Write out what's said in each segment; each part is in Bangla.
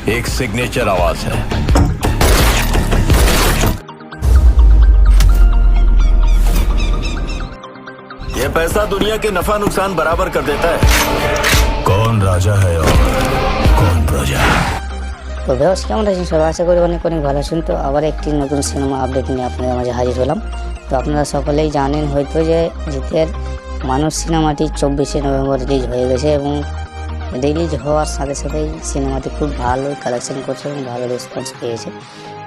एक सिग्नेचर आवाज है। ये पैसा दुनिया के नफा नुकसान बराबर कर देता है। कौन राजा है और कौन प्रजा। তো ভিউয়ার্স কেমন আছেন সবাই, আশা করি অনেক অনেক ভালো আছেন। তো আবার একটি নতুন সিনেমা আপডেট নিয়ে আপনাদের মাঝে হাজির হলাম। তো আপনারা সকলেই জানেন হয়তো যে জিতের মানুষ সিনেমাটি 24শে নভেম্বর রিলিজ হয়ে গেছে এবং রিলিজ হওয়ার সাথে সাথেই সিনেমাটি খুব ভালো কালেকশন করছে এবং ভালো রেসপন্স পেয়েছে।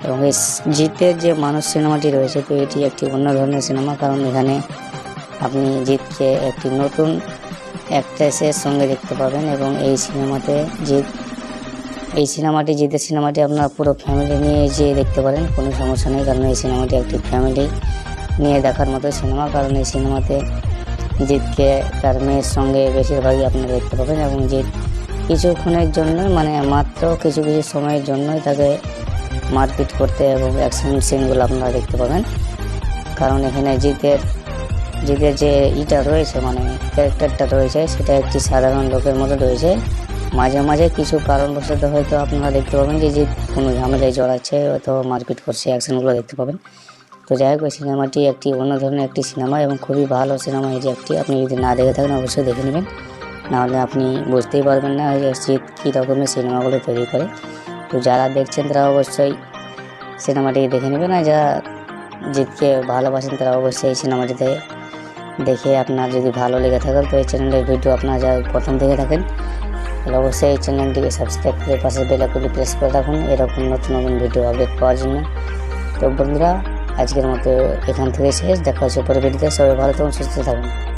এবং এই জিতের যে মানুষ সিনেমাটি রয়েছে, তো এটি একটি অন্য ধরনের সিনেমা, কারণ এখানে আপনি জিতকে একটি নতুন অ্যাক্ট্রেসের সঙ্গে দেখতে পাবেন এবং এই জিতের সিনেমাটি আপনার পুরো ফ্যামিলি নিয়ে যেয়ে দেখতে পারেন, কোনো সমস্যা নেই। কারণ এই সিনেমাটি একটি ফ্যামিলি নিয়ে দেখার মতো সিনেমা, কারণ এই সিনেমাতে জিতকে তার মেয়ের সঙ্গে বেশিরভাগই আপনারা দেখতে পাবেন এবং জিত কিছুক্ষণের জন্য মাত্র কিছু সময়ের জন্যই তাকে মারপিট করতে এবং অ্যাকশন সিনগুলো আপনারা দেখতে পাবেন। কারণ এখানে জিতের যে রয়েছে ক্যারেক্টারটা রয়েছে, সেটা একটি সাধারণ লোকের মতো রয়েছে। মাঝে মাঝে কিছু কারণবশত হয়তো আপনারা দেখতে পাবেন যে জিত কোনো ঝামেলায় জড়াচ্ছে, হয়তো মারপিট করছে, অ্যাকশনগুলো দেখতে পাবেন। তো যাই হোক, এই সিনেমাটি একটি অন্য ধরনের একটি সিনেমা এবং খুবই ভালো সিনেমা এটি একটি। আপনি যদি না দেখে থাকেন অবশ্যই দেখে নেবেন, নাহলে আপনি বুঝতেই পারবেন না যে জিত কী রকমের সিনেমাগুলো তৈরি করে। তো যারা দেখছেন তারা অবশ্যই সিনেমাটি দেখে নেবেন, আর যারা জিতকে ভালোবাসেন তারা অবশ্যই এই সিনেমাটিতে দেখে আপনার যদি ভালো লেগে থাকেন, তো এই চ্যানেলের ভিডিও আপনারা যারা প্রথম দেখে থাকেন তাহলে অবশ্যই এই চ্যানেলটিকে সাবস্ক্রাইব করে পাশে বেল আইকনটি প্রেস করে রাখুন এরকম নতুন নতুন ভিডিও আপডেট পাওয়ার জন্য। তো বন্ধুরা, আজকের মতো এখান থেকে শেষ, দেখা হচ্ছে পরের ভিডিওতে। সবাই ভালো থাকুন, সুস্থ থাকুন।